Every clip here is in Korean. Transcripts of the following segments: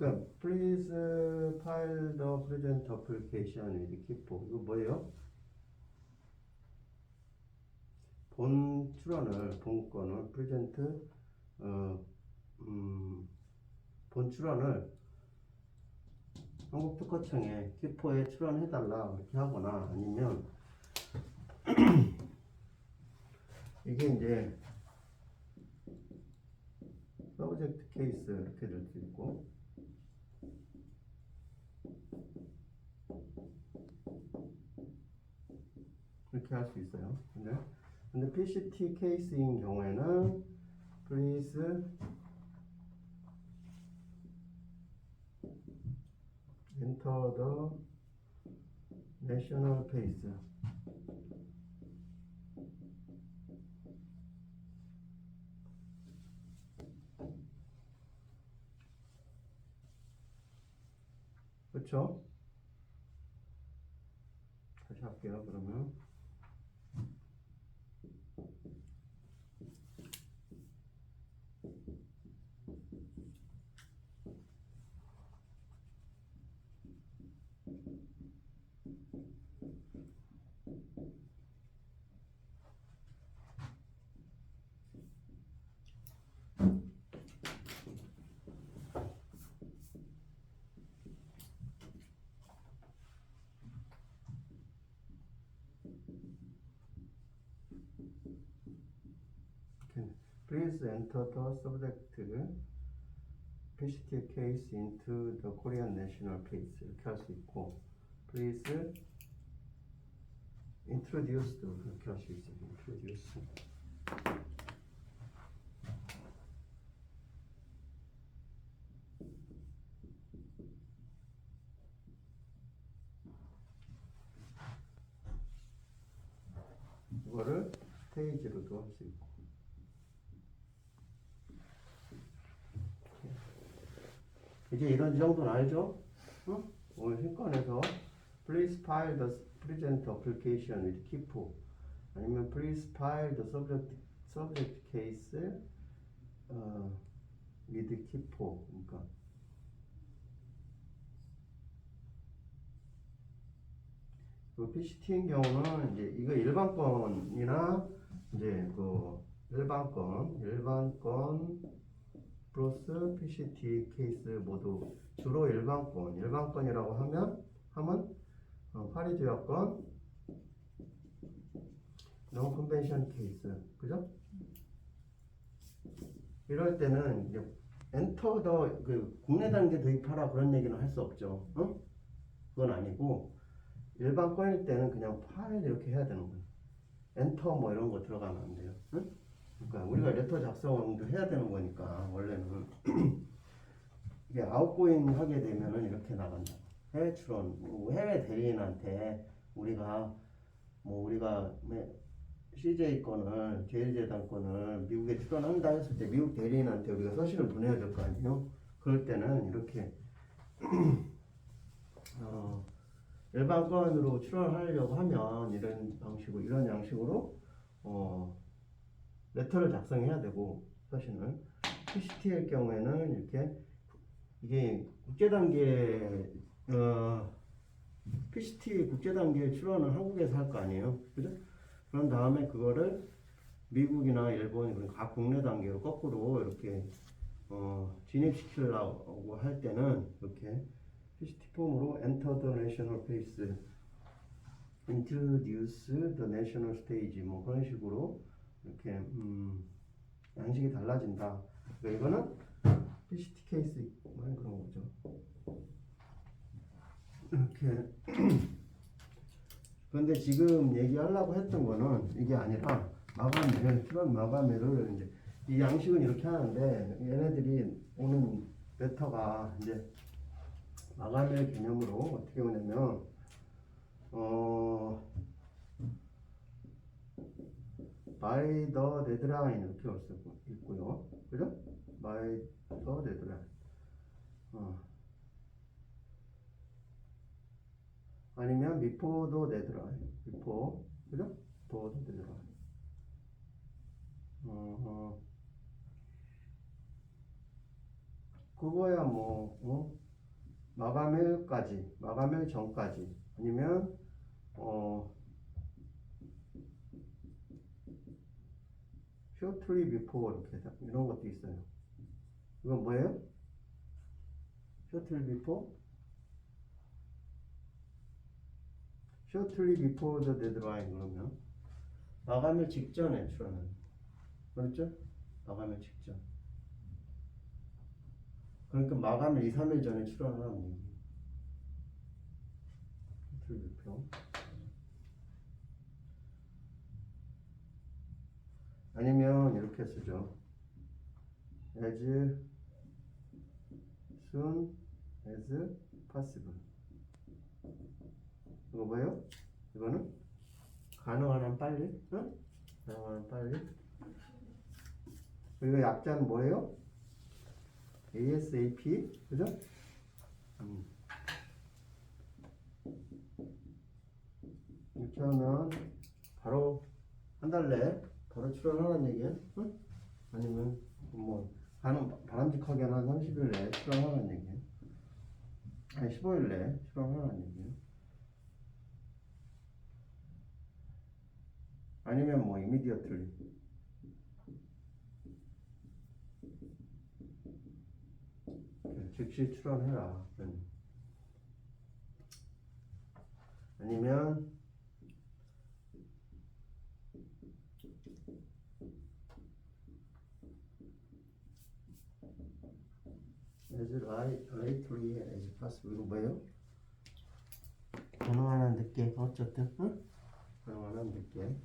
그러니까 please file the present application with 기포. 이거 뭐예요? 본 출원을 본 건을 present 본 출원을 한국특허청에 기포에 출원해달라 이렇게 하거나 아니면 이게 이제 서브젝트 케이스 이렇게 될 수 있고 이렇게 할 수 있어요. 근데 PCT 케이스인 경우에는 please enter the national case. 그렇죠? 다시 할게요. 그러면 please enter the subject PCT case into the Korean national case 이렇게 할 수 있고 please introduce 이렇게 할 수 있어요. introduce 이거를 스테이지로도 할 수 있고 이제 이런 정도는 알죠? 어? 오늘 신권에서 please file the present application with 기포 아니면 please file the subject case with 기포 그러니까 그 PCT인 경우는 이제 이거 일반권이나 이제 그 일반권 플러스 PCT 케이스 모두 주로 일반권이라고 하면 파리 조약권 non convention 케이스 그죠? 이럴 때는 이제 엔터 더 그 국내 단계 도입하라 그런 얘기는 할 수 없죠. 어? 그건 아니고 일반권일 때는 그냥 파일 이렇게 해야 되는 거예요. 엔터 뭐 이런 거 들어가면 안 돼요. 응? 그러니까 우리가 레터 작성도 해야 되는 거니까 원래는 이게 아웃고잉 하게 되면은 이렇게 나간다. 해외 출원, 해외 대리인한테 우리가 CJ 건을 제일재단 건을 미국에 출원한다 했을 때 미국 대리인한테 우리가 서신을 보내야 될 거 아니에요. 그럴 때는 이렇게 일반권으로 출원하려고 하면 이런 양식으로 레터를 작성해야 되고 서신을 PCT일 경우에는 이렇게 이게 국제단계 PCT 국제단계 출원을 한국에서 할 거 아니에요, 그죠? 그런 다음에 그거를 미국이나 일본 그런 각 국내 단계로 거꾸로 이렇게 진입시키려고 할 때는 이렇게 PCT 폼으로 Enter the national case, Introduce the national stage 뭐 그런 식으로 이렇게 양식이 달라진다. 그러니까 이거는 PCT 케이스만 그런 거죠. 이렇게 그런데 지금 얘기하려고 했던 거는 이게 아니라 출원 마감일을 이제 이 양식은 이렇게 하는데 얘네들이 오는 레터가 이제 마감일 개념으로 어떻게 오냐면 by the deadline 이렇게 올 수 있고요. 그죠? by the deadline. 아니면 before the deadline. before. 그죠? before the deadline. 그 그거야 뭐 마감일까지, 마감일 전까지, 아니면 shortly before 이렇게 해서 이런 것도 있어요. 이건 뭐예요? shortly before? shortly before the deadline 그러면 마감일 직전에 출하는, 그렇죠? 마감일 직전. 그러니까 마감일 2, 3일 전에 출하는 얘기. shortly before. 아니면 이렇게 쓰죠. as soon as possible. 이거 뭐예요? 이거는 가능한 한 빨리, 응? 가능한 한 빨리. 그리고 약자는 뭐예요? ASAP, 그죠? 이렇게 하면 바로 한 달 내에 바로 출원하라는 얘기야? 응? 아니면 뭐 바람직하게 한 30일 내에 출원하라는 얘기야? 아니 15일 내에 출원하라는 얘기야? 아니면 뭐 immediately. 즉시 출원해라. 아니면 as lately as possible. 이거 뭐예요? 가능한 한 늦게. 어쨌든 응? 가능한 한 늦게.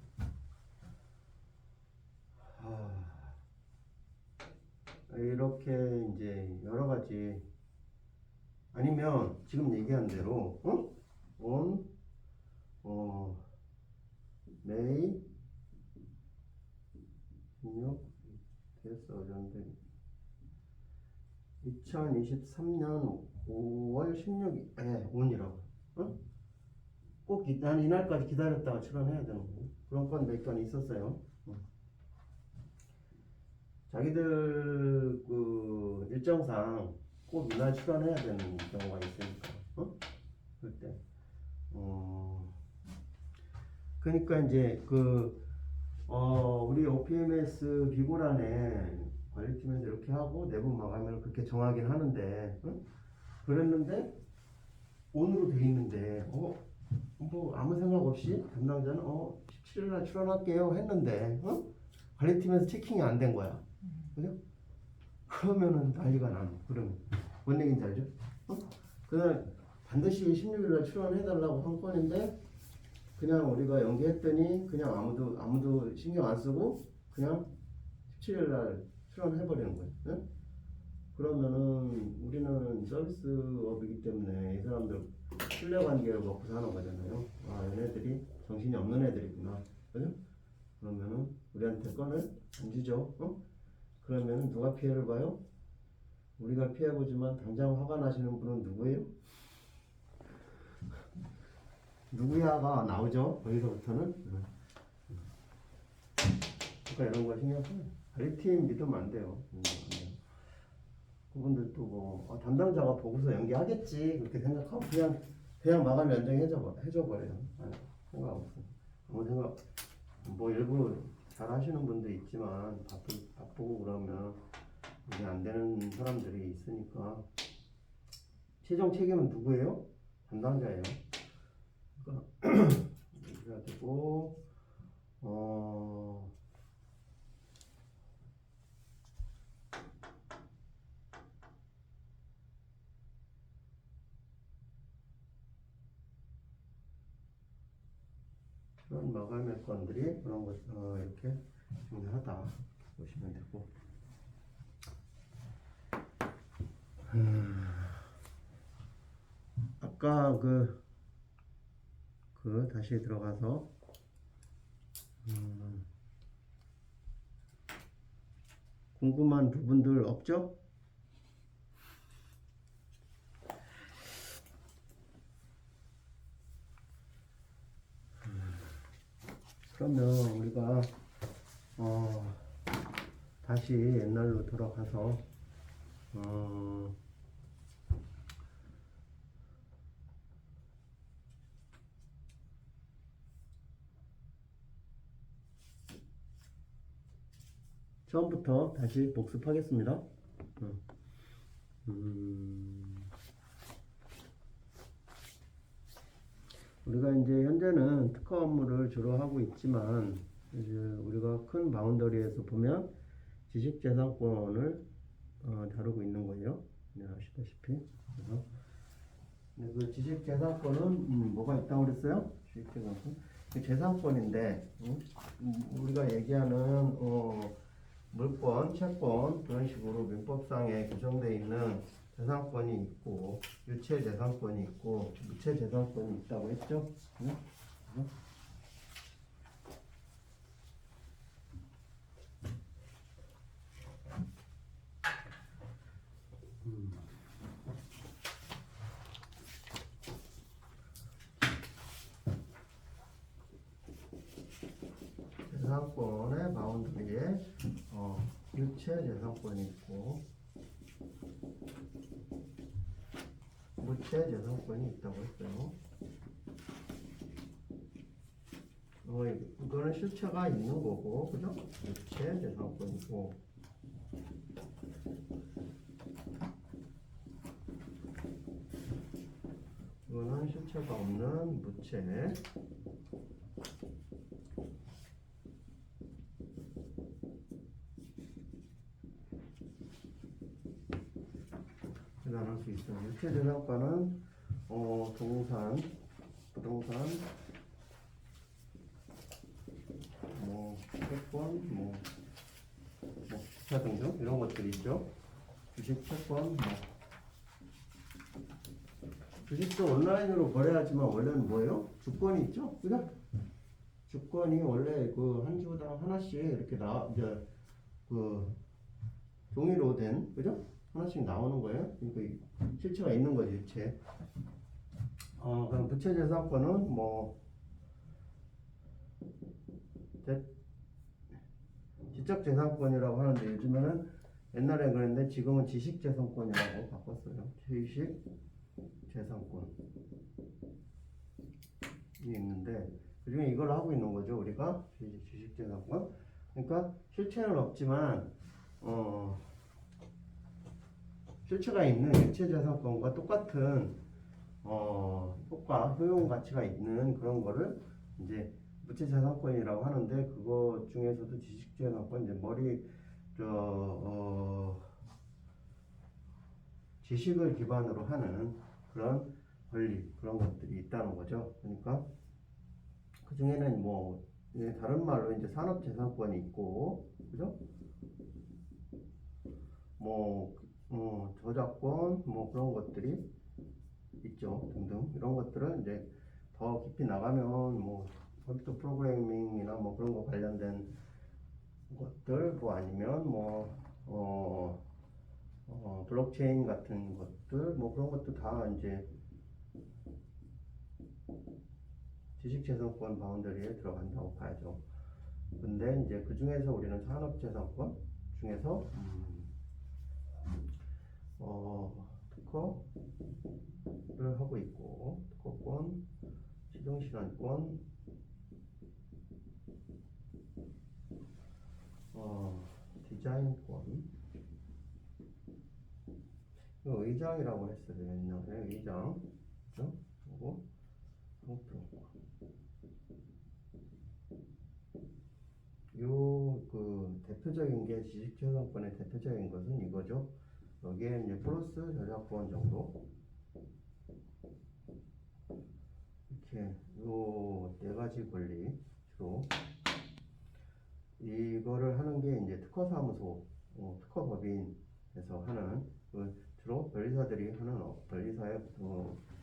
이렇게 이제 여러 가지. 아니면 지금 얘기한 대로 on May 16 됐어 어쩐데 2023년 5월 16일에 on이라고. 꼭 난 이날까지 기다렸다가 출원해야 되는 거예요. 그런 건 몇 건 있었어요. 자기들 그 일정상 꼭 이날 출원해야 되는 경우가 있으니까. 그때 그러니까 이제 우리 OPMS 비고란에 관리팀에서 이렇게 하고 내부 마감을 그렇게 정하긴 하는데, 그랬는데 온으로 돼 있는데 뭐 아무 생각 없이 담당자는 17일날 출원할게요 했는데 관리팀에서 체킹이 안 된 거야. 그죠? 그러면은 난리가 나는. 그러면 뭔 얘기인지 알죠? 그날 반드시 16일날 출원해달라고 한 건인데 그냥 우리가 연기했더니 그냥 아무도 신경 안 쓰고 그냥 17일날 출원해버리는 거예요. 네? 그러면은 우리는 서비스업이기 때문에 이 사람들 신뢰관계를 먹고 사는 거잖아요. 얘네들이 정신이 없는 애들이구나. 그죠? 그러면은 우리한테 건을 안 주죠. 그러면은 누가 피해를 봐요? 우리가 피해보지만 당장 화가 나시는 분은 누구예요? 누구야가 나오죠. 거기서부터는. 그러니까 이런 거 신경 써요. 관리팀 믿으면 안 돼요. 그분들도 뭐 담당자가 보고서 연기하겠지 그렇게 생각하고 그냥 마감 연장해줘 버려요. 생각 없어. 아무 생각. 뭐 일부 잘 하시는 분도 있지만 바쁘고 그러면 이게 안 되는 사람들이 있으니까 최종 책임은 누구예요? 담당자예요. 그러니까 그래가지고 그런 마감의 건들이 그런 것 이렇게 중요하다 보시면 되고. 아까 다시 들어가서 궁금한 부분들 없죠? 그러면 우리가 다시 옛날로 돌아가서 어, 처음부터 다시 복습하겠습니다. 음, 우리가 이제 현재는 특허 업무를 주로 하고 있지만 이제 우리가 큰 바운더리에서 보면 지식재산권을 다루고 있는 거예요. 네, 아시다시피. 그래서 그 지식재산권은 뭐가 있다고 그랬어요? 지식재산권. 그 재산권인데 우리가 얘기하는 물권, 채권 그런 식으로 민법상에 규정되어 있는 재산권이 있고 유체 재산권이 있고 무체 재산권이 있다고 했죠? 응? 응? 재산권의 바운드리에 유체 재산권이 있고 무체 재산권이 있다고 했어요. 이거는 실체가 있는 거고, 그죠? 유체 재산권이고, 이거는 실체가 없는 무체. 나눌 수 있어요. 유체 재산권은 동산, 부동산, 채권, 기타 등등 이런 것들이 있죠. 주식, 채권, 주식도 온라인으로 거래하지만 원래는 뭐예요? 주권이 있죠, 그죠? 주권이 원래 그 한 주당 하나씩 이렇게 이제 그 종이로 된, 그죠? 하나씩 나오는 거예요. 그러니까 실체가 있는 거지, 유체. 그럼 부채 재산권은 지적 재산권이라고 하는데 요즘에는 옛날에 그랬는데 지금은 지식 재산권이라고 바꿨어요. 지식 재산권이 있는데 그중에 이걸 하고 있는 거죠, 우리가 지식 재산권. 그러니까 실체는 없지만 실체가 있는 유체 재산권과 똑같은 효과, 효용 가치가 있는 그런 거를 이제 무체 재산권이라고 하는데 그거 중에서도 지식 재산권 이제 지식을 기반으로 하는 그런 권리 그런 것들이 있다는 거죠. 그러니까 그 중에는 다른 말로 이제 산업 재산권이 있고, 그죠? 저작권 그런 것들이 있죠, 등등. 이런 것들은 이제 더 깊이 나가면 컴퓨터 프로그래밍이나 그런 거 관련된 것들 아니면 블록체인 같은 것들 그런 것도 다 이제 지식재산권 바운더리에 들어간다고 봐야죠. 근데 이제 그 중에서 우리는 산업재산권 중에서 특허를 하고 있고, 특허권, 시정시간권, 디자인권, 이거 의장이라고 했어요. 옛날에 의장, 그죠? 그리고 상표권. 그 대표적인 게 지식재산권의 대표적인 것은 이거죠. 여기에 이제 플러스 저작권 정도 이렇게 요 네 가지 권리 주로 이거를 하는 게 이제 특허사무소, 특허법인에서 하는 주로 변리사들이 하는 변리사의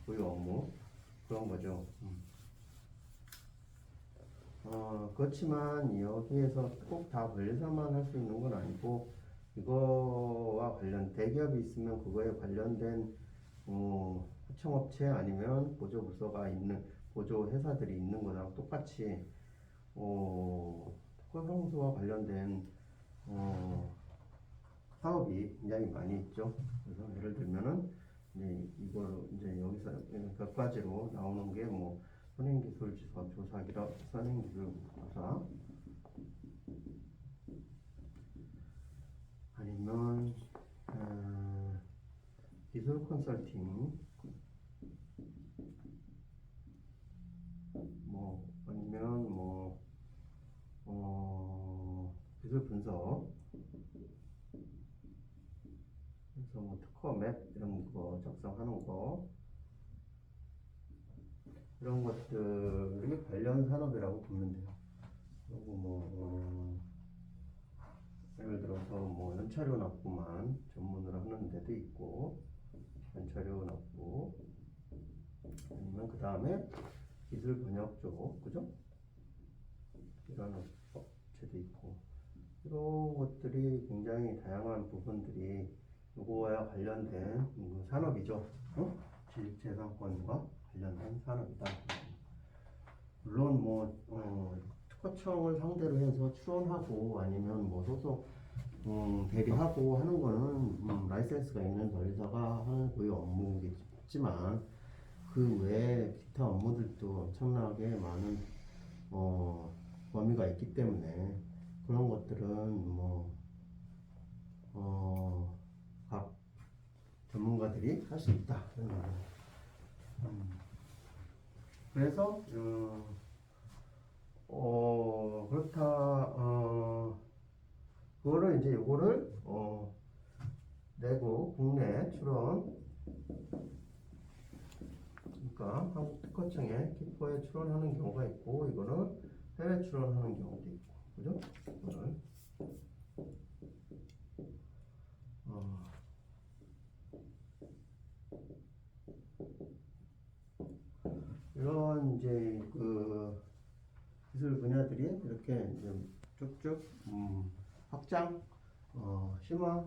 고유 업무 그런 거죠. 그렇지만 여기에서 꼭 다 변리사만 할 수 있는 건 아니고 이거와 관련 대기업이 있으면 그거에 관련된 하청업체 아니면 보조부서가 있는 보조회사들이 있는 거랑 똑같이 특허사무소와 관련된 사업이 굉장히 많이 있죠. 그래서 예를 들면은 이제 이걸 이제 여기서 몇 가지로 나오는 게 뭐 선행기술 조사기라 선행기술 조사 아니면 기술 컨설팅 뭐 아니면 뭐 기술 분석 그래서 뭐 특허 맵 이런 거 작성하는 거 이런 것들이 관련 산업이라고 보면 돼요. 그리고 뭐 예를 들어서 뭐 연차료 납부만 전문으로 하는 데도 있고 연차료 납부 아니면 그 다음에 기술 번역 쪽 그죠? 이런 업체도 있고 이런 것들이 굉장히 다양한 부분들이 이거와 관련된 산업이죠. 지식재산권과 관련된 산업이다. 물론 뭐 특허청을 상대로 해서 출원하고 아니면 뭐 소속 대리하고 하는 거는 라이센스가 있는 변리사가 하는 고유 업무겠지만 그 외에 기타 업무들도 엄청나게 많은 범위가 있기 때문에 그런 것들은 각 전문가들이 할 수 있다. 그래서 그렇다. 그거를 이제 요거를 내고 국내 출원 그러니까 한국 특허청에 기포에 출원하는 경우가 있고 이거는 해외 출원하는 경우도 있고 그죠? 이거를 이런 이제 그 기술 분야들이 이렇게 이제 쭉쭉 확장, 심화,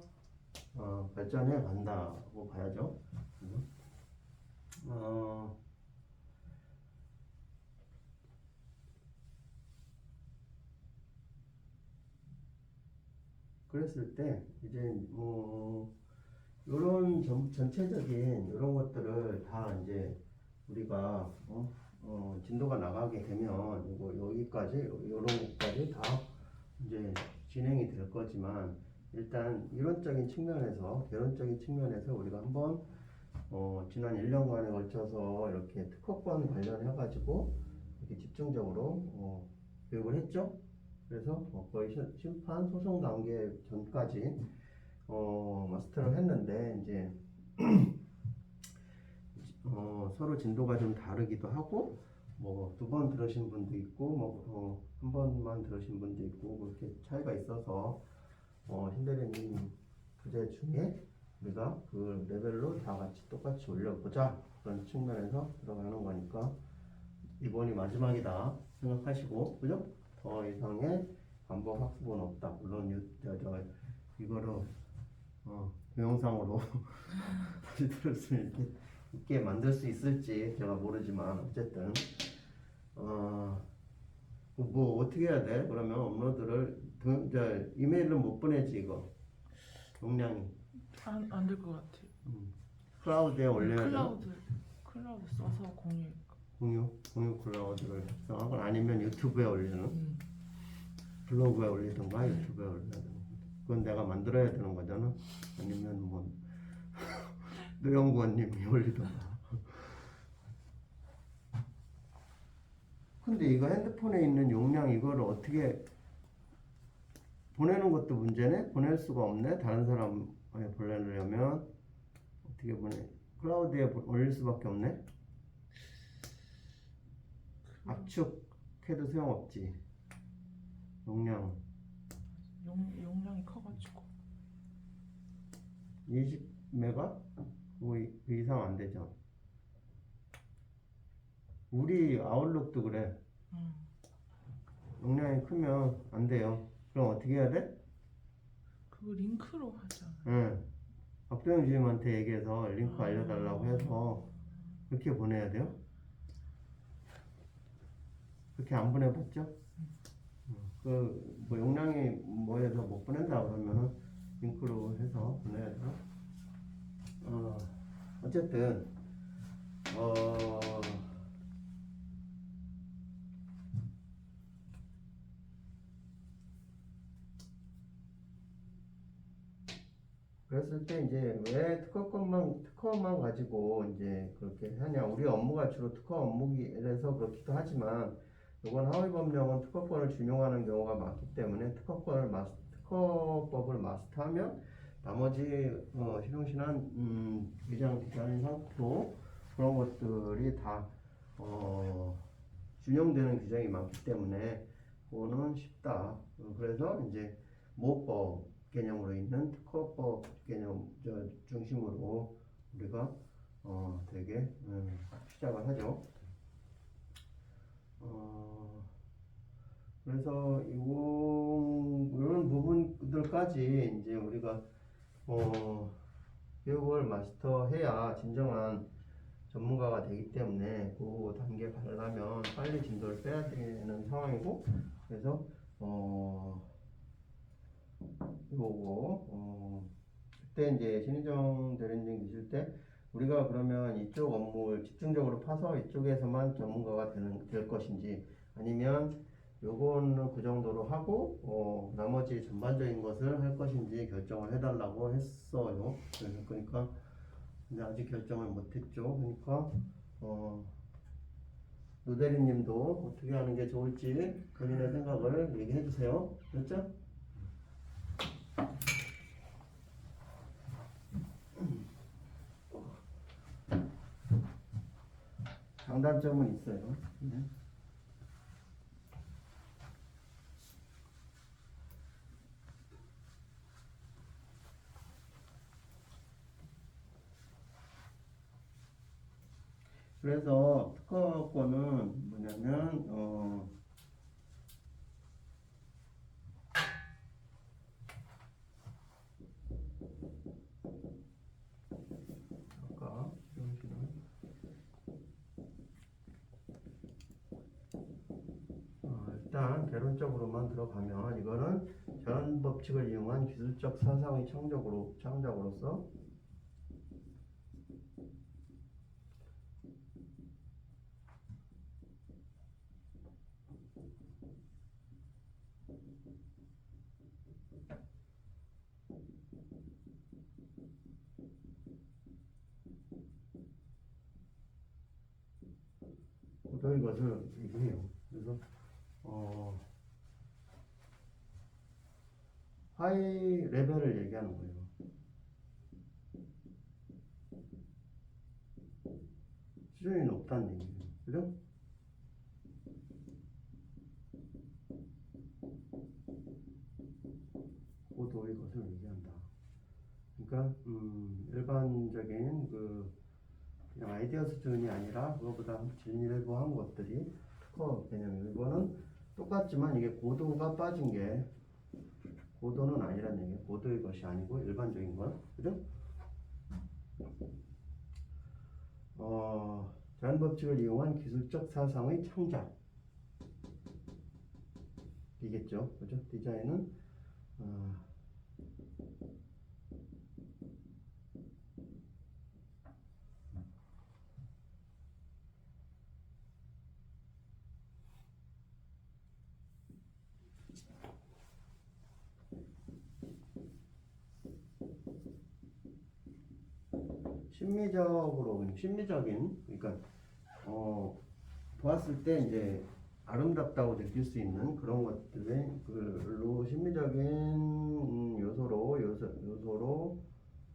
발전해 간다고 봐야죠. 그랬을 때 이제 이런 전체적인 이런 것들을 다 이제 우리가 진도가 나가게 되면 이거 여기까지 이런 것까지 다 이제 진행이 될 거지만 일단 이론적인 측면에서 개론적인 측면에서 우리가 한번 지난 1년간에 걸쳐서 이렇게 특허권 관련해 가지고 이렇게 집중적으로 교육을 했죠. 그래서 거의 심판 소송 단계 전까지 마스터를 했는데 이제 서로 진도가 좀 다르기도 하고 뭐 2번 들으신 분도 있고 뭐 한 번만 들으신 분도 있고 그렇게 차이가 있어서 신대리님 부재 중에 우리가 그 레벨로 다 같이 똑같이 올려보자 그런 측면에서 들어가는 거니까 이번이 마지막이다 생각하시고 그죠? 더 이상의 반복 학습은 없다. 물론 이거를 동영상으로 다시 들을 수 있게 만들 수 있을지 제가 모르지만 어쨌든 뭐 어떻게 해야 돼? 그러면 업로드를 이메일로 못 보내지 이거 용량이 안 될 것 같아. 클라우드에 올려야 되나? 클라우드 써서 공유 클라우드를 작성하건 아니면 유튜브에 올리는 블로그에 올리든가 유튜브에 올려야 되는 그건 내가 만들어야 되는 거잖아. 아니면 뭐 노영구원님이 올리든가. 근데 이거 핸드폰에 있는 용량 이거를 어떻게 보내는 것도 문제네? 보낼 수가 없네? 다른 사람에 보내려면 어떻게 보내? 클라우드에 올릴 수밖에 없네? 압축해도 소용없지. 용량이 커가지고 20메가? 그 이상 안 되죠. 우리 아웃룩도 그래. 용량이 크면 안 돼요. 그럼 어떻게 해야 돼? 그거 링크로 하잖아. 응. 박도영 주임한테 얘기해서 링크 알려달라고 해서 그렇게 보내야 돼요? 그렇게 안 보내봤죠? 그 뭐 용량이 뭐해서 못 보낸다 그러면은 링크로 해서 보내야죠. 어쨌든 그랬을 때 이제 왜 특허만 가지고 이제 그렇게 하냐. 우리 업무가 주로 특허 업무라서 그렇기도 하지만 이건 하위법령은 특허권을 준용하는 경우가 많기 때문에 특허법을 마스터하면 나머지 실용신안 위장 디자인 상표 그런 것들이 다 준용되는 규정이 많기 때문에 그거는 쉽다. 그래서 이제 모법 개념으로 있는 특허법 개념 중심으로 우리가 되게 시작을 하죠. 그래서 이런 부분들까지 이제 우리가 교육을 마스터해야 진정한 전문가가 되기 때문에 그 단계 가려면 빨리 진도를 빼야 되는 상황이고, 그래서 이거고 그때 이제 신의정 대리님 계실 때 우리가 그러면 이쪽 업무를 집중적으로 파서 이쪽에서만 전문가가 될 것인지, 아니면 요거는 그 정도로 하고 나머지 전반적인 것을 할 것인지 결정을 해달라고 했어요. 그러니까 근데 아직 결정을 못했죠. 그러니까 노 대리님도 어떻게 하는 게 좋을지 본인의 생각을 얘기해 주세요. 그렇죠? 장단점은 있어요. 네. 그래서 특허권은 뭐냐면 아까 일단 개론적으로만 들어가면 이거는 전 법칙을 이용한 기술적 사상의 창작으로서 고도의 것을 얘기해요. 그래서 하이 레벨을 얘기하는 거예요. 수준이 높다는 얘기예요. 그죠? 고도의 것을 얘기한다. 그러니까 일반적인 그냥 아이디어 수준이 아니라 그거보다 진일보한 것들이 특허 개념이고, 이거는 똑같지만 이게 고도가 빠진 게 고도는 아니란 얘기예요. 고도의 것이 아니고 일반적인 것, 그죠? 자연 법칙을 이용한 기술적 사상의 창작 이겠죠, 그죠? 디자인은 심미적인, 그러니까 보았을 때 이제 아름답다고 느낄 수 있는 그런 것들의 그로 심미적인 요소로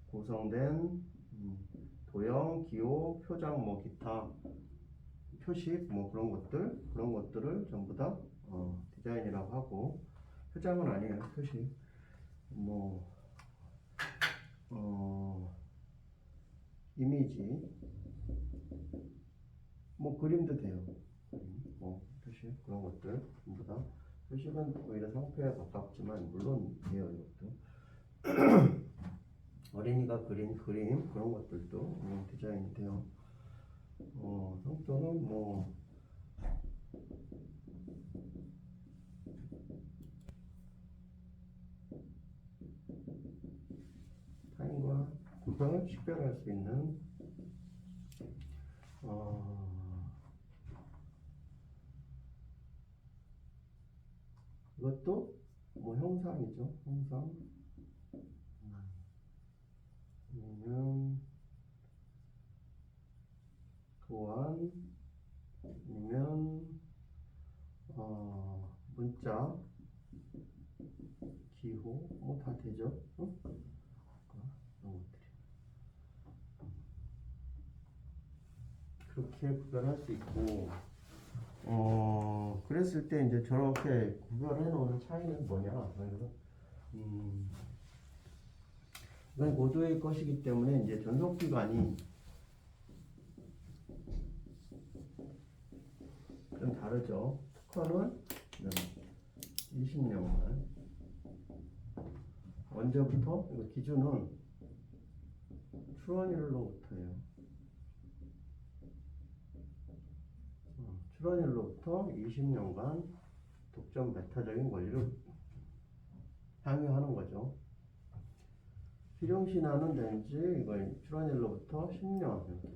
구성된 도형, 기호, 표장, 뭐 기타 표식, 뭐 그런 것들을 전부 다 디자인이라고 하고, 표장은 아니에요. 표식, 뭐 이미지, 뭐 그림도 돼요. 뭐 표식, 그런 것들 전부 다. 표식은 오히려 상표에 가깝지만 물론 돼요. 이것도 어린이가 그린 그림 그런 것들도 디자인이 돼요. 상표는 뭐 그걸 식별할 수 있는 이것도 뭐 형상이죠. 형상. 아니면 교환, 아니면 문자, 기호, 뭐 다 되죠. 응? 이런 것들이 그렇게 구별할 수 있고, 그랬을 때 이제 저렇게 구별해 놓은 차이는 뭐냐? 그래서 이건 고도의 것이기 때문에 이제 전속 기간이 좀 다르죠. 특허는 20년간. 언제부터? 이거 기준은 출원일로부터예요. 출원일로부터 20년간 독점 배타적인 권리를 향유하는 거죠. 필용신하는 왠지 이걸 출원일로부터 10년 이렇게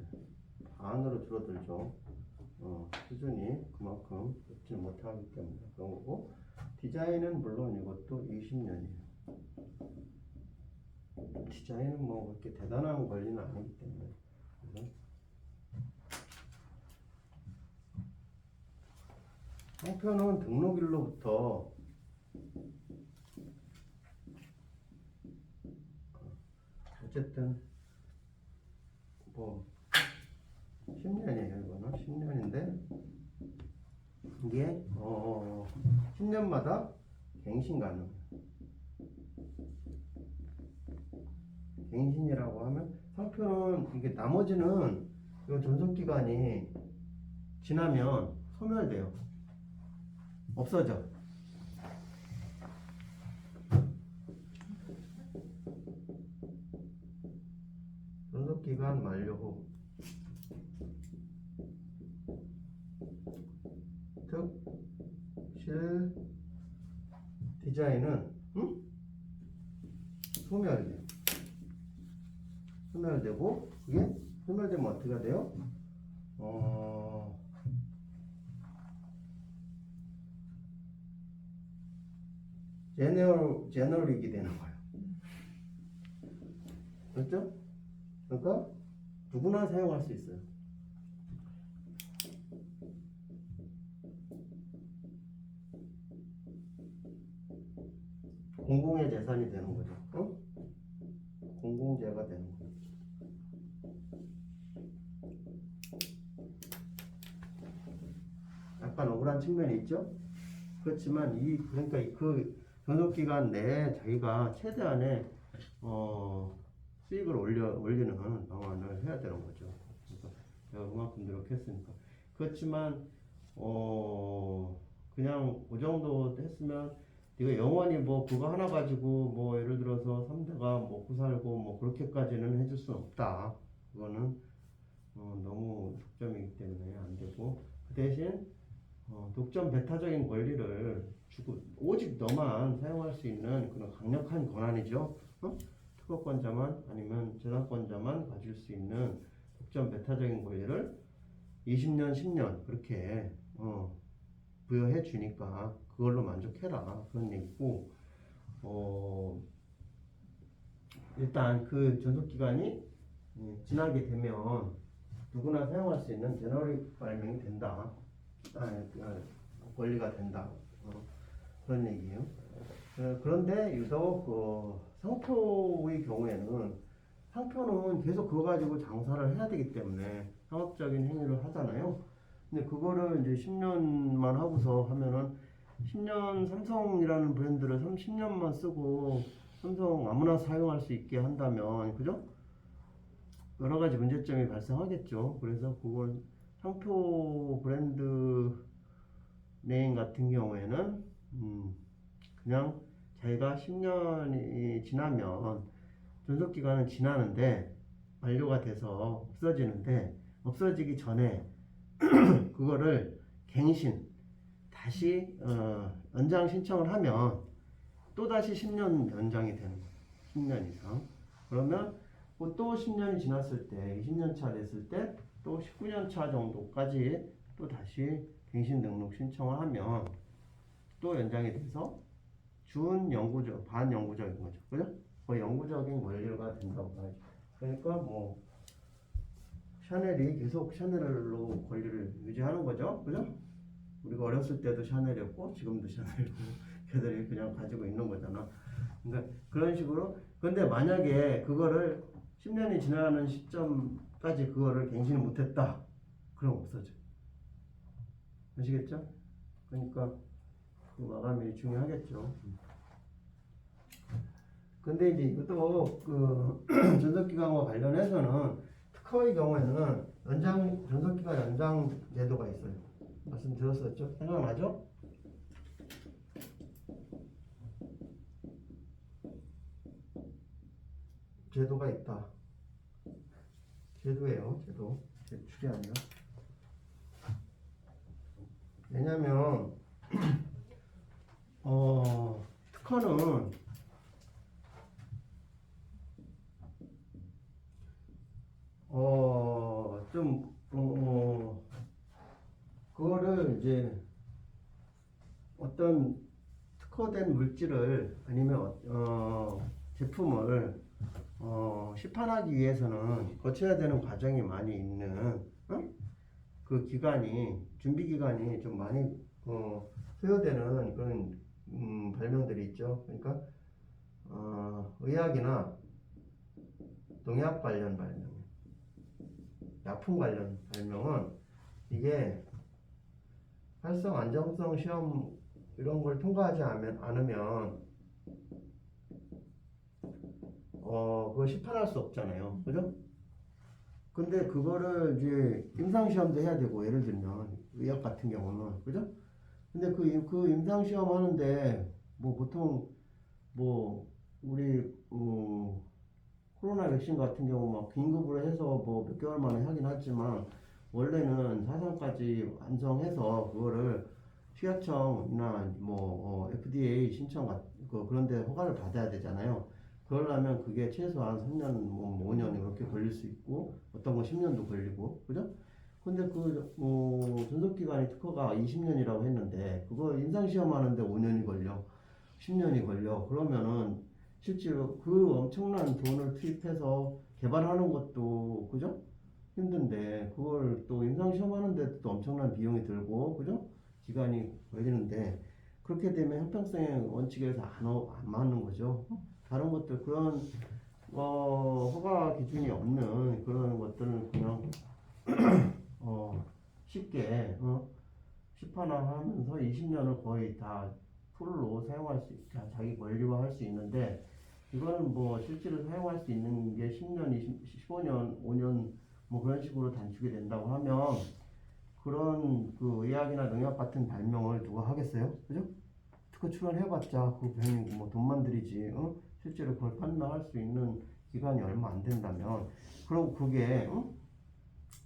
반으로 줄어들죠. 수준이 그만큼 높지 못하기 때문에 그런 거고, 디자인은 물론 이것도 20년이에요. 디자인은 뭐 그렇게 대단한 권리는 아니기 때문에. 그래서 상표는 등록일로부터 어쨌든 뭐 10년이에요. 이거는 10년인데 이게 10년마다 갱신 가능. 갱신이라고 하면 상표는 이게 나머지는 이 전속 기간이 지나면 소멸돼요. 없어져. 전속 기간 만료 후 실 디자인은 소멸돼요. 소멸되고, 그게 소멸되면 어떻게 돼요? 제너릭이 되는 거예요. 그렇죠? 그러니까 누구나 사용할 수 있어요. 공공의 재산이 되는 거죠. 공공재가 되는 거죠. 약간 억울한 측면이 있죠. 그렇지만 그러니까 그 전속 기간 내에 자기가 최대한의 수익을 올리는 방안을 해야 되는 거죠. 그래서 내가 그만큼 노력했으니까. 그렇지만 그냥 그 정도 했으면 네가 영원히 뭐 그거 하나 가지고 뭐 예를 들어서 3대가 먹고 살고 뭐 그렇게까지는 해줄 수 없다. 그거는 너무 독점이기 때문에 안 되고, 그 대신 독점 배타적인 권리를 주고 오직 너만 사용할 수 있는 그런 강력한 권한이죠. 특허권자만 아니면 저작권자만 가질 수 있는 독점 배타적인 권리를 20년, 10년 그렇게 부여해 주니까 그걸로 만족해라, 그런 얘기고, 일단 그 전속 기간이 지나게 되면 누구나 사용할 수 있는 제너릭 발명이 된다. 권리가 된다. 그런 얘기예요. 그런데 유독 상표의 경우에는 상표는 계속 그거 가지고 장사를 해야 되기 때문에 상업적인 행위를 하잖아요. 근데 그거를 이제 10년만 하고서 하면은 10년 삼성이라는 브랜드를 30년만 쓰고 삼성 아무나 사용할 수 있게 한다면, 그죠? 여러 가지 문제점이 발생하겠죠. 그래서 그걸 상표 브랜드 네임 같은 경우에는 그냥 자기가 10년이 지나면 존속 기간은 지나는데 만료가 돼서 없어지는데, 없어지기 전에 그거를 갱신 다시 연장 신청을 하면 또 다시 10년 연장이 되는 거예요. 10년 이상. 그러면 또 10년이 지났을 때, 20년 차 됐을 때, 또 19년 차 정도까지 또 다시 갱신 등록 신청을 하면 또 연장이 돼서 준영구적, 반영구적인 거죠. 그죠? 거의 영구적인 권리가 된다고 봐야죠. 그러니까 뭐 샤넬이 계속 샤넬로 권리를 유지하는 거죠. 그죠? 우리가 어렸을 때도 샤넬이었고 지금도 샤넬이고 걔들이 그냥 가지고 있는 거잖아. 그러니까 그런 식으로. 근데 만약에 그거를 10년이 지나는 시점까지 그거를 갱신을 못했다. 그럼 없어져. 아시겠죠? 그러니까 그 마감일이 중요하겠죠. 근데 이제 이것도 그 전속기간과 관련해서는 특허의 경우에는 전속기간 연장 제도가 있어요. 말씀드렸었죠? 생각나죠? 제도가 있다. 제도예요, 제도. 제출이 아니라. 왜냐면 특허는 그거를 이제 어떤 특허된 물질을 아니면 제품을 시판하기 위해서는 거쳐야 되는 과정이 많이 있는 그 기간이 준비 기간이 좀 많이 소요되는 그런 발명들이 있죠. 그러니까 의학이나 농약 관련 발명, 약품 관련 발명은 이게 활성 안정성 시험 이런 걸 통과하지 않으면 그거 시판할 수 없잖아요. 그죠? 근데 그거를 이제 임상시험도 해야 되고, 예를 들면 의학 같은 경우는, 그죠? 근데 그 임상시험 하는데 뭐 보통 뭐 우리 코로나 백신 같은 경우 막 긴급으로 해서 뭐 몇 개월 만에 하긴 하지만 원래는 사상까지 완성해서 그거를 식약청이나 뭐 FDA 신청 그런데 허가를 받아야 되잖아요. 그러려면 그게 최소한 3년, 뭐 5년 이렇게 걸릴 수 있고 어떤 건 10년도 걸리고, 그죠? 근데 전속기간이 특허가 20년이라고 했는데 그거 임상시험 하는데 5년이 걸려, 10년이 걸려. 그러면은 실제로 그 엄청난 돈을 투입해서 개발하는 것도, 그죠? 힘든데 그걸 또 임상시험 하는데 또 엄청난 비용이 들고, 그죠? 기간이 걸리는데 그렇게 되면 형평성의 원칙에서 안 맞는 거죠. 다른 것들 그런 허가 기준이 없는 그런 것들은 그냥 쉽게 시판하면서 20년을 거의 다 풀로 사용할 수 자기 권리화 할 수 있는데, 이거는 뭐 실제로 사용할 수 있는 게 10년, 15년, 5년 뭐 그런 식으로 단축이 된다고 하면 그런 그 의학이나 농약 같은 발명을 누가 하겠어요? 그죠? 특허 출원해봤자 그 괜히 뭐 돈만 들이지, 실제로 그걸 판매할 수 있는 기간이 얼마 안 된다면, 그리고 그게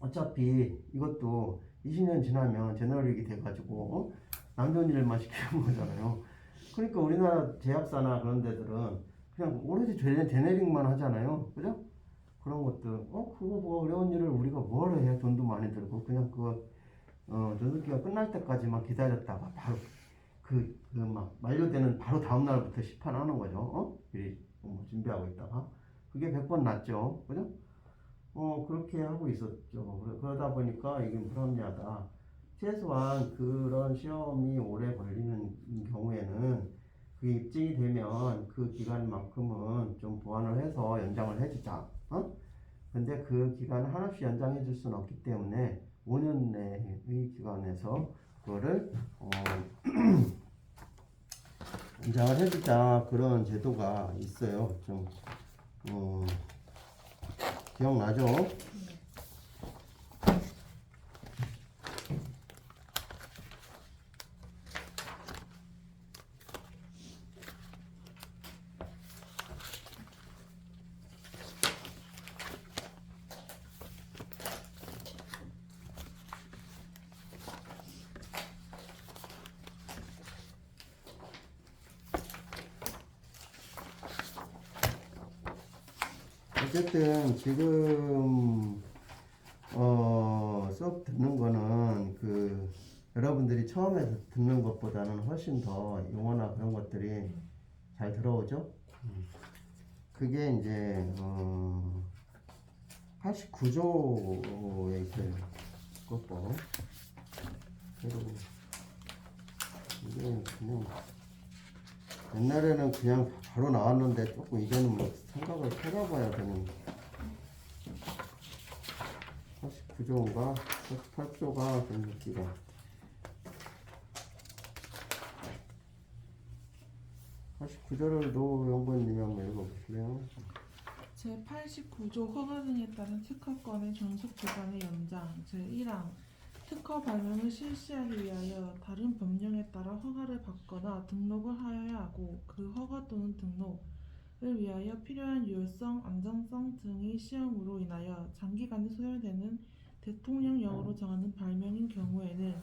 어차피 이것도 20년 지나면 제너릭이 돼가지고 남존 일만 시키는 거잖아요. 그러니까 우리나라 제약사나 그런 데들은 그냥 오로지 제네릭만 하잖아요. 그죠? 그런 것들 그거 뭐 어려운 일을 우리가 뭐를 해. 돈도 많이 들고 그냥 그거 전속기간 끝날 때까지만 기다렸다가 바로 막 만료되는 바로 다음 날부터 시판하는 거죠. 미리 준비하고 있다가 그게 100번 낫죠. 그죠? 그렇게 하고 있었죠. 그러다 보니까 이게 불합리하다. 최소한 그런 시험이 오래 걸리는 경우에는 그 입증이 되면 그 기간만큼은 좀 보완을 해서 연장을 해주자. 근데 그 기간을 한없이 연장해 줄 수는 없기 때문에 5년 내의 기간에서 그거를 연장을 해주자. 그런 제도가 있어요. 좀 기억나죠? 어쨌든 지금 수업 듣는 거는 그 여러분들이 처음에 듣는 것보다는 훨씬 더 용어나 그런 것들이 잘 들어오죠. 그게 이제 89조에 있어요. 그것도 그리고 이게 그냥 옛날에는 그냥 바로 나왔는데 조금 이제는 뭐 생각을 찾아봐야 되는 49조인가 48조가 좀 느끼가 구 49조를 노영건님이 한번 읽어보실래요? 제89조 허가 등에 따른 특허권의 존속기간의 연장 제1항 특허 발명을 실시하기 위하여 다른 법령에 따라 허가를 받거나 등록을 하여야 하고 그 허가 또는 등록을 위하여 필요한 유효성, 안전성 등의 시험으로 인하여 장기간에 소요되는 대통령령으로 정하는 발명인 경우에는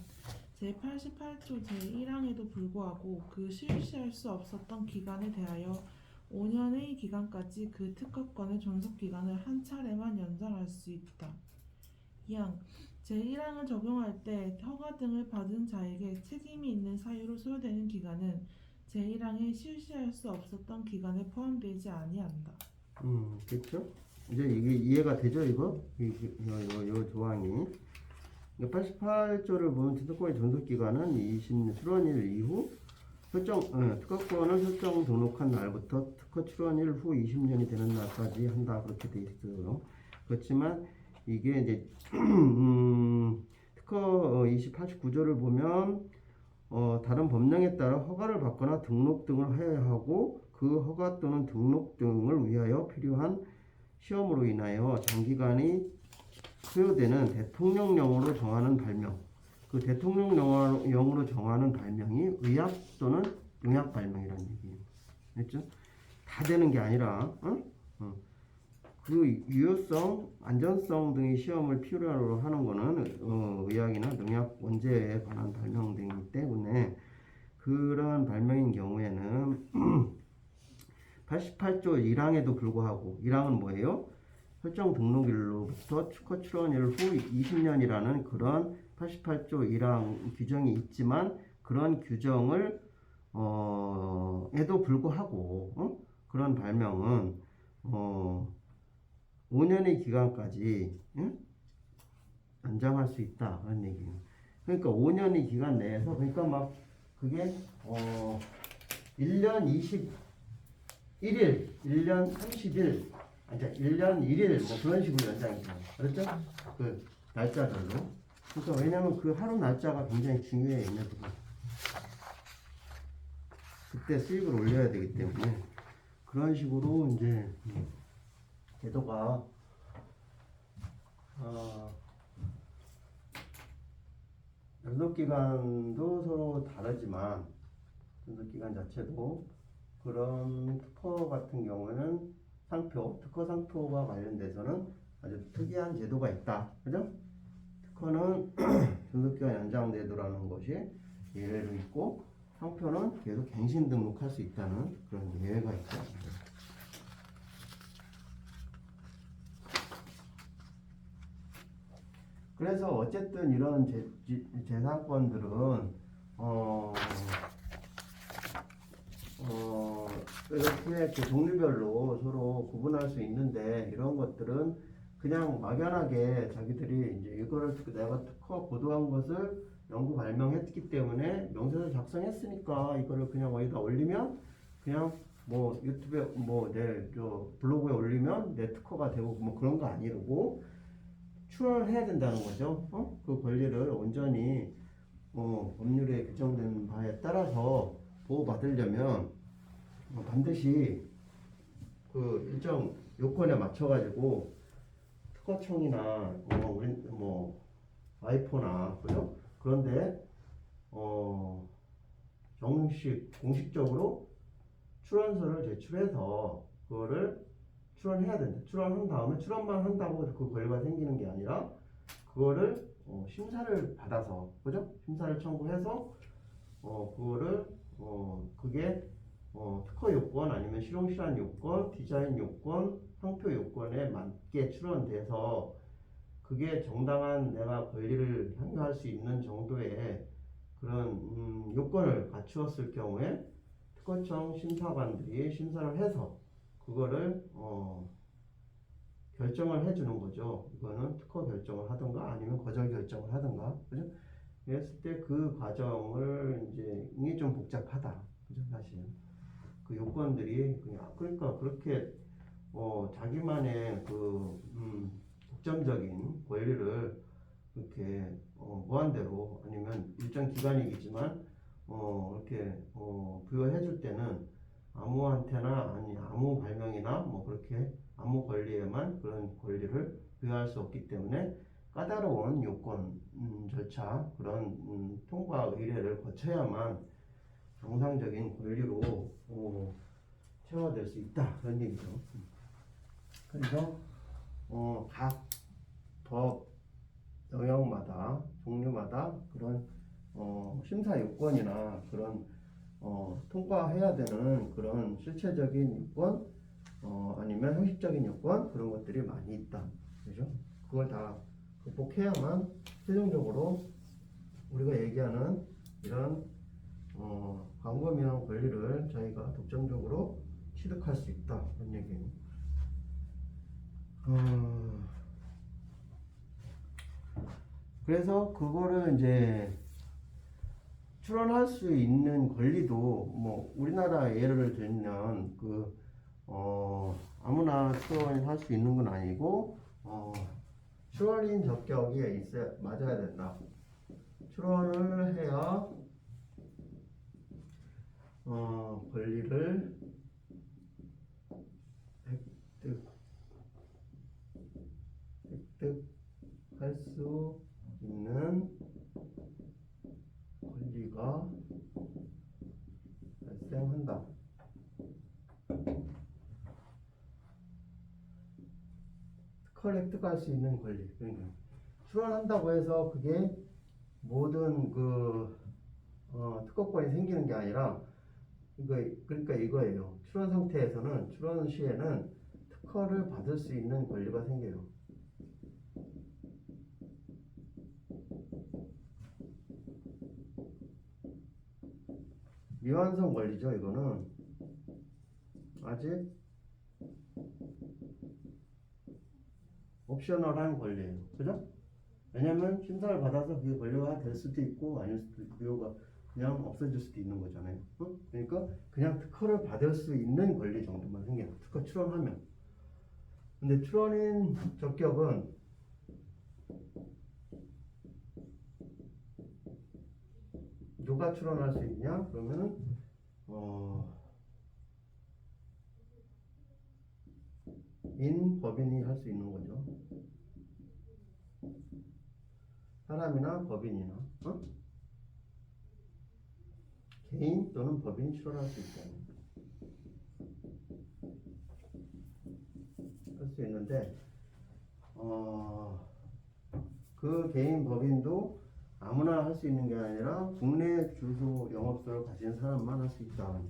제88조 제1항에도 불구하고 그 실시할 수 없었던 기간에 대하여 5년의 기간까지 그 특허권의 존속기간을 한 차례만 연장할 수 있다. 2항 제1항을 적용할 때 허가 등을 받은 자에게 책임이 있는 사유로 소요되는 기간은 제1항에 실시할 수 없었던 기간에 포함되지 아니한다. 그렇죠? 이제 이게 이해가 되죠, 이거? 요 조항이. 88조를 보면 특허권의 존속 기간은 20년 출원일 이후 특허권을 설정 등록한 날부터 특허 출원일 후 20년이 되는 날까지 한다 그렇게 돼 있어요. 그렇지만 이게 이제 특허 89조를 보면 다른 법령에 따라 허가를 받거나 등록 등을 하여야 하고 그 허가 또는 등록 등을 위하여 필요한 시험으로 인하여 장기간이 소요되는 대통령령으로 정하는 발명, 그 대통령령으로 정하는 발명이 의학 또는 용약 발명이라는 얘기예요. 됐죠? 다 되는 게 아니라 그 유효성, 안전성 등의 시험을 필요로 하는 거는 의학이나 농약 원재에 관한 발명 등이기 때문에 그런 발명인 경우에는 88조 1항에도 불구하고 1항은 뭐예요? 설정 등록일로부터 특허 출원일 후 20년이라는 그런 88조 1항 규정이 있지만 그런 규정을 에도 불구하고 그런 발명은 5년의 기간까지 연장할 수 있다 그런 얘기예요. 그러니까 5년의 기간 내에서 그러니까 막 그게 1년 21일, 1년 30일, 아니 1년 1일 뭐 그런 식으로 연장이 돼요. 그렇죠? 그 날짜별로. 그러니까 왜냐면 그 하루 날짜가 굉장히 중요해요, 얘네들은. 그때 수익을 올려야 되기 때문에 그런 식으로 이제 제도가 연속기간도 서로 다르지만 연속기간 자체도 그런 특허 같은 경우에는 특허 상표가 관련돼서는 아주 특이한 제도가 있다. 그죠? 특허는 연속기간 연장제도라는 것이 예외로 있고 상표는 계속 갱신 등록할 수 있다는 그런 예외가 있죠. 그래서 어쨌든 이런 재산권들은 이렇게 그 종류별로 서로 구분할 수 있는데 이런 것들은 그냥 막연하게 자기들이 이제 이거를 내가 특허 보도한 것을 연구 발명했기 때문에 명세서 작성했으니까 이거를 그냥 어디다 올리면 그냥 뭐 유튜브에 뭐 내 블로그에 올리면 내 특허가 되고 뭐 그런 거 아니고 출원을 해야 된다는 거죠. 그 권리를 온전히 법률에 규정된 바에 따라서 보호받으려면 반드시 그 일정 요건에 맞춰가지고 특허청이나 우리 와이포나 그죠? 그런데 공식적으로 출원서를 제출해서 그거를 출원해야 된다. 출원한 다음에 출원만 한다고 그 권리가 생기는 게 아니라 그거를 심사를 받아서 그죠? 심사를 청구해서 그거를 그게 특허 요건 아니면 실용 실현 요건, 디자인 요건, 상표 요건에 맞게 출원돼서 그게 정당한 내가 권리를 향유할 수 있는 정도의 그런 요건을 갖추었을 경우에 특허청 심사관들이 심사를 해서 그거를 결정을 해주는 거죠. 이거는 특허 결정을 하든가 아니면 거절 결정을 하든가, 그죠? 그랬을 때 그 과정을 이제 이게 좀 복잡하다, 그죠? 사실 그 요건들이 그러니까 그렇게 자기만의 그 독점적인 권리를 이렇게 무한대로 아니면 일정 기간이겠지만 이렇게 부여해줄 때는 아무한테나 아니 아무 발명이나 뭐 그렇게 아무 권리에만 그런 권리를 부여할 수 없기 때문에 까다로운 요건 절차 그런 통과 의뢰를 거쳐야만 정상적인 권리로 채워될 수 있다 그런 얘기죠. 그래서 각 법 영역마다 종류마다 그런 심사 요건이나 그런 통과해야 되는 그런 실체적인 요건 아니면 형식적인 요건 그런 것들이 많이 있다. 그죠? 그걸 다 극복해야만 최종적으로 우리가 얘기하는 이런 광범위한 권리를 저희가 독점적으로 취득할 수 있다. 그런 얘기예요. 그래서 그거를 이제 출원할 수 있는 권리도 뭐 우리나라 예를 들면 아무나 출원할 수 있는 건 아니고 출원인 적격이 있어야 맞아야 된다. 출원을 해야 권리를 획득할 수 있는 권리가 발생한다. 특허를 획득할 수 있는 권리. 그러니까 출원한다고 해서 그게 모든 특허권이 생기는 게 아니라 그러니까 이거예요. 출원 상태에서는 출원 시에는 특허를 받을 수 있는 권리가 생겨요. 미완성 권리죠. 이거는 아직 옵셔널한 권리예요. 그죠? 왜냐면 심사를 받아서 그게 권리가 될 수도 있고 아닐 수도 있고 그거가 그냥 없어질 수도 있는 거잖아요. 그러니까 그냥 특허를 받을 수 있는 권리 정도만 생겨요. 특허 출원하면. 근데 출원인 적격은 누가 출원할 수 있냐? 그러면은 법인이 할 수 있는 거죠. 사람이나 법인이나 개인 또는 법인이 출원할 수 있다. 할 수 있는데 그 개인 법인도 아무나 할 수 있는 게 아니라 국내 주소 영업소를 가진 사람만 할 수 있다.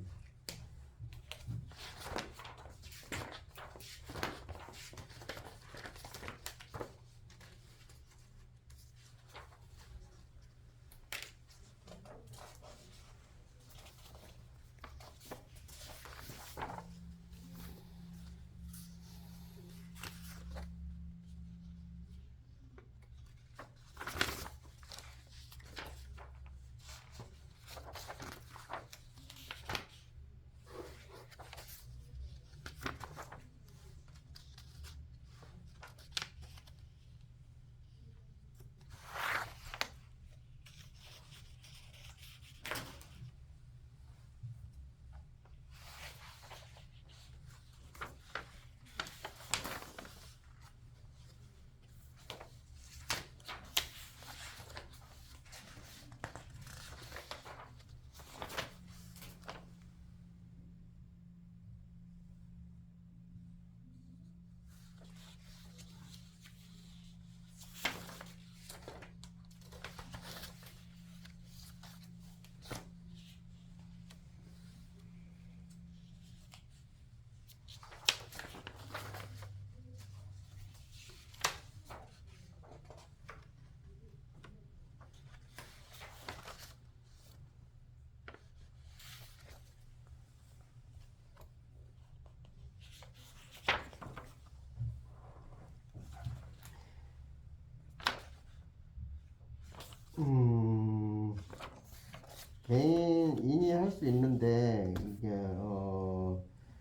개인이 할 수 있는데 이게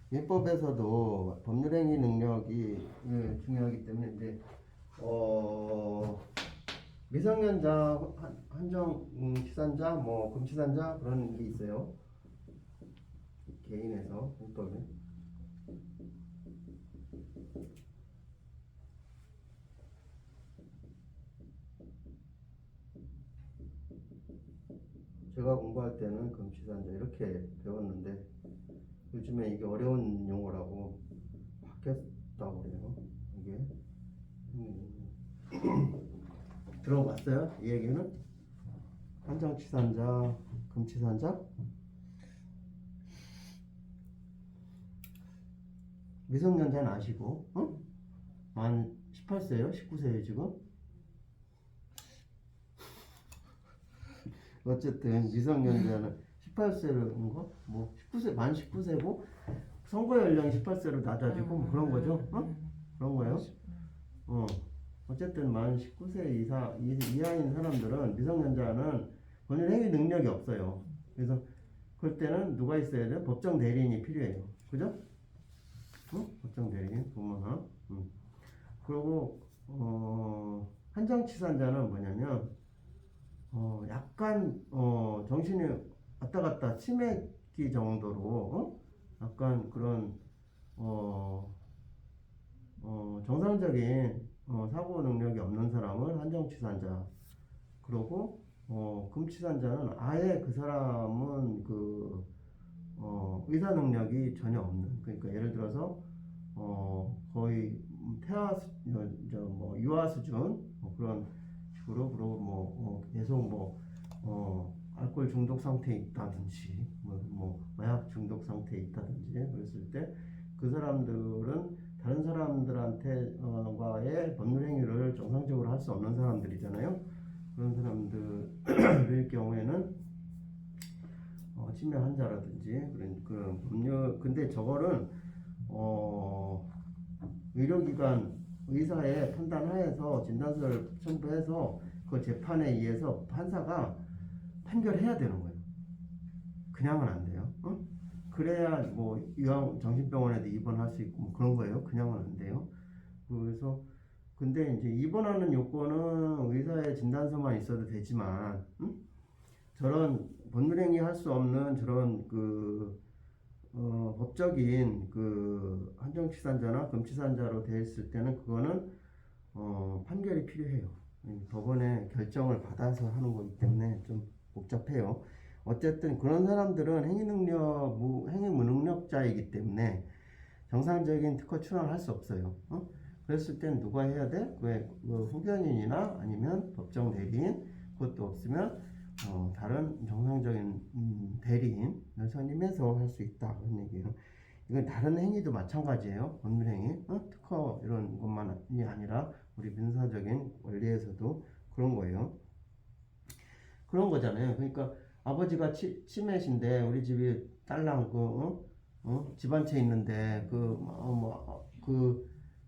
민법에서도 법률행위 능력이 중요하기 때문에 이제 미성년자 한정 치산자 뭐 금치산자 그런 게 있어요. 개인에서 민법에. 제가 공부할 때는 금치산자 이렇게 배웠는데 요즘에 이게 어려운 용어라고 바뀌었다고 그래요. 이게 들어봤어요? 이 얘기는? 한정치산자, 금치산자? 미성년자는 아시고, 만 18세요? 19세요 지금? 어쨌든 미성년자는 18세라는 거? 뭐 19세, 만 19세고 선고 연령이 18세로 낮아지고 뭐 그런 거죠? 그런 거예요? 어쨌든 만 19세 이하인 사람들은 미성년자는 본인 행위 능력이 없어요. 그래서 그럴 때는 누가 있어야 돼요? 법정 대리인이 필요해요. 그죠? 법정 대리인 보면 그리고 한정치산자는 뭐냐면 약간 정신이 왔다 갔다 치매기 정도로 약간 그런 정상적인 사고 능력이 없는 사람을 한정치산자. 그리고 금치산자는 아예 그 사람은 의사 능력이 전혀 없는. 그러니까 예를 들어서 거의 뭐 유아 수준 뭐 그런 식으로 그리고 계속 알코올 중독 상태에 있다든지 뭐 마약 중독 상태에 있다든지 그랬을 때 그 사람들은 다른 사람들한테과의 법률 행위를 정상적으로 할 수 없는 사람들이잖아요. 그런 사람들일 경우에는 치매 환자라든지 그런 법률 근데 저거는 의료기관 의사의 판단하에서 진단서를 첨부해서 그 재판에 의해서 판사가 판결해야 되는 거예요. 그냥은 안 돼요. 그래야 뭐 정신병원에도 입원할 수 있고 뭐 그런 거예요. 그냥은 안 돼요. 그래서 근데 이제 입원하는 요건은 의사의 진단서만 있어도 되지만 저런 법률행위 할 수 없는 저런 법적인 한정치산자나 금치산자로 되어 있을 때는 그거는 판결이 필요해요. 법원의 결정을 받아서 하는 거기 때문에 좀 복잡해요. 어쨌든 그런 사람들은 행위 무능력자이기 때문에 정상적인 특허 출원을 할 수 없어요. 그랬을 땐 누가 해야 돼? 그 후견인이나 아니면 법정 대리인, 그것도 없으면 다른 정상적인 대리인을 선임해서 할 수 있다 그런 얘기예요. 이건 다른 행위도 마찬가지예요. 법률행위, 특허 이런 것만이 아니라 우리 민사적인 원리에서도 그런 거예요. 그런 거잖아요. 그러니까 아버지가 치매신데 우리 집이 딸랑 집 한 채 있는데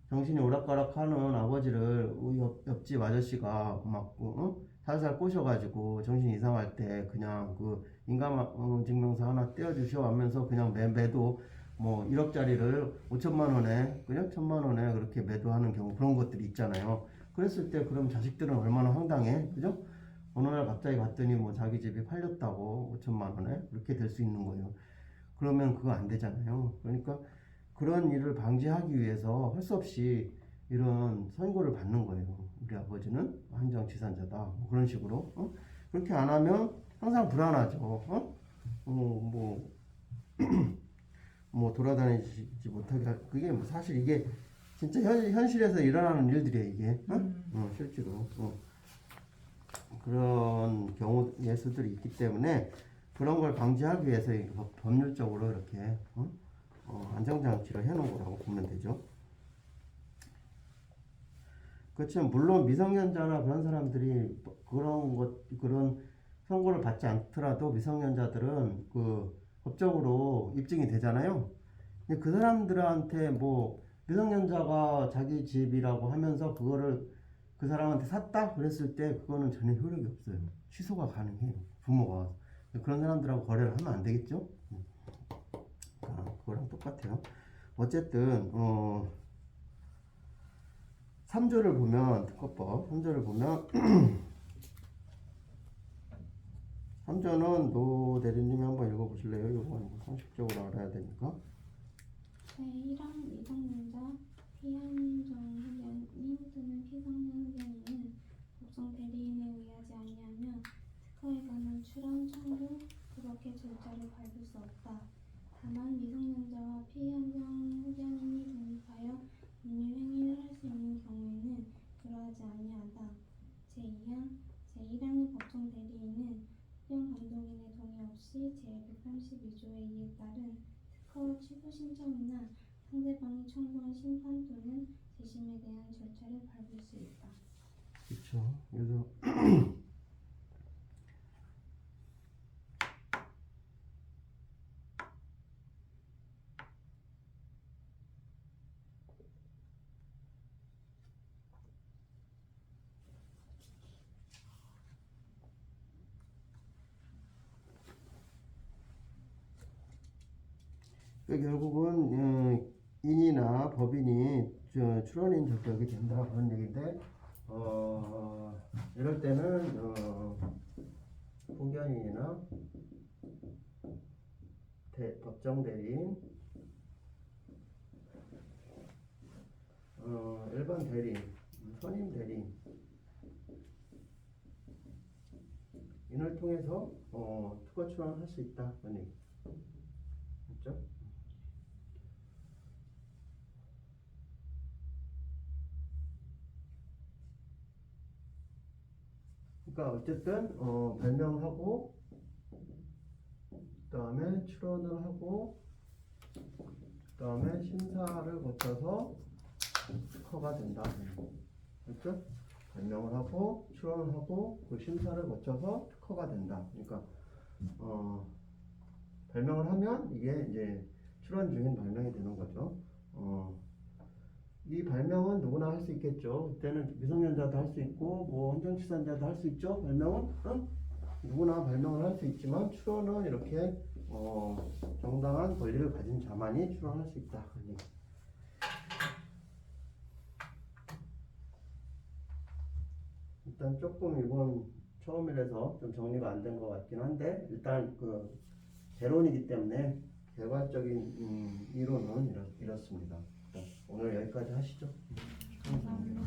정신이 오락가락하는 아버지를 옆집 아저씨가 막 살살 꼬셔가지고 정신 이상할 때 그냥 인감증명서 하나 떼어주셔 하면서 그냥 매도 뭐 1억짜리를 5천만 원에 그냥 1천만 원에 그렇게 매도하는 경우 그런 것들이 있잖아요. 그랬을 때 그럼 자식들은 얼마나 황당해, 그죠? 어느 날 갑자기 봤더니 뭐 자기 집이 팔렸다고 5천만 원에 그렇게 될 수 있는 거예요. 그러면 그거 안 되잖아요. 그러니까 그런 일을 방지하기 위해서 할 수 없이 이런 선고를 받는 거예요. 우리 아버지는 한정치산자다. 뭐 그런 식으로. 그렇게 안 하면 항상 불안하죠. 뭐 돌아다니지 못하게 그게 사실 이게 진짜 현실에서 일어나는 일들이에요. 이게 실제로 그런 경우 예수들이 있기 때문에 그런 걸 방지하기 위해서 법률적으로 이렇게 안정장치를 해놓은 거라고 보면 되죠. 그렇지만 물론 미성년자나 그런 사람들이 그런 선고를 받지 않더라도 미성년자들은 법적으로 입증이 되잖아요. 근데 그 사람들한테 미성년자가 자기 집이라고 하면서 그거를 그 사람한테 샀다 그랬을 때 그거는 전혀 효력이 없어요. 취소가 가능해요. 부모가 그런 사람들하고 거래를 하면 안 되겠죠? 그거랑 똑같아요. 어쨌든 3조를 보면 특허법 3조를 보면 3조는 노 대리님이 한번 읽어보실래요? 이건 상식적으로 알아야 되니까. 제1항 미성년자 피한정 후견인 또는 피성년 후견인은 법정 대리인에 의하지 아니하며 특허에 관한 출원, 청구, 그렇게 절차를 밟을 수 없다. 다만 미성년자와 피한정 후견인이 독립하여 법률 행위를 할 수 있는 경우에는 그러하지 아니하다. 제2항 제1항의 법정 대리인은 후견 감독인의 동의 없이 제132조의 이에 따른 특허 취소 신청이나 상대방이 청구한 심판 또는 재심에 대한 절차를 밟을 수 있다. 그렇죠. 그래서 결국은 인이나 법인이 출원인 적격이 된다 그런 얘기인데 이럴 때는 후견인이나 법정 대리인, 일반 대리인, 선임 대리인 인을 통해서 특허 출원을 할 수 있다 그런 얘기. 맞죠? 그러니까 어쨌든 발명하고 그다음에 출원을 하고 그다음에 심사를 거쳐서 특허가 된다. 그렇죠? 발명을 하고 출원을 하고 그 심사를 거쳐서 특허가 된다. 그러니까 발명을 하면 이게 이제 출원 중인 발명이 되는 거죠. 이 발명은 누구나 할 수 있겠죠. 그때는 미성년자도 할 수 있고 뭐 혼전치사자도 할 수 있죠. 발명은 누구나 발명을 할 수 있지만 출원은 이렇게 정당한 권리를 가진 자만이 출원할 수 있다. 일단 조금 이건 처음이라서 좀 정리가 안 된 것 같긴 한데 일단 그 개론이기 때문에 개괄적인 이론은 이렇습니다. 오늘 여기까지 하시죠. 감사합니다.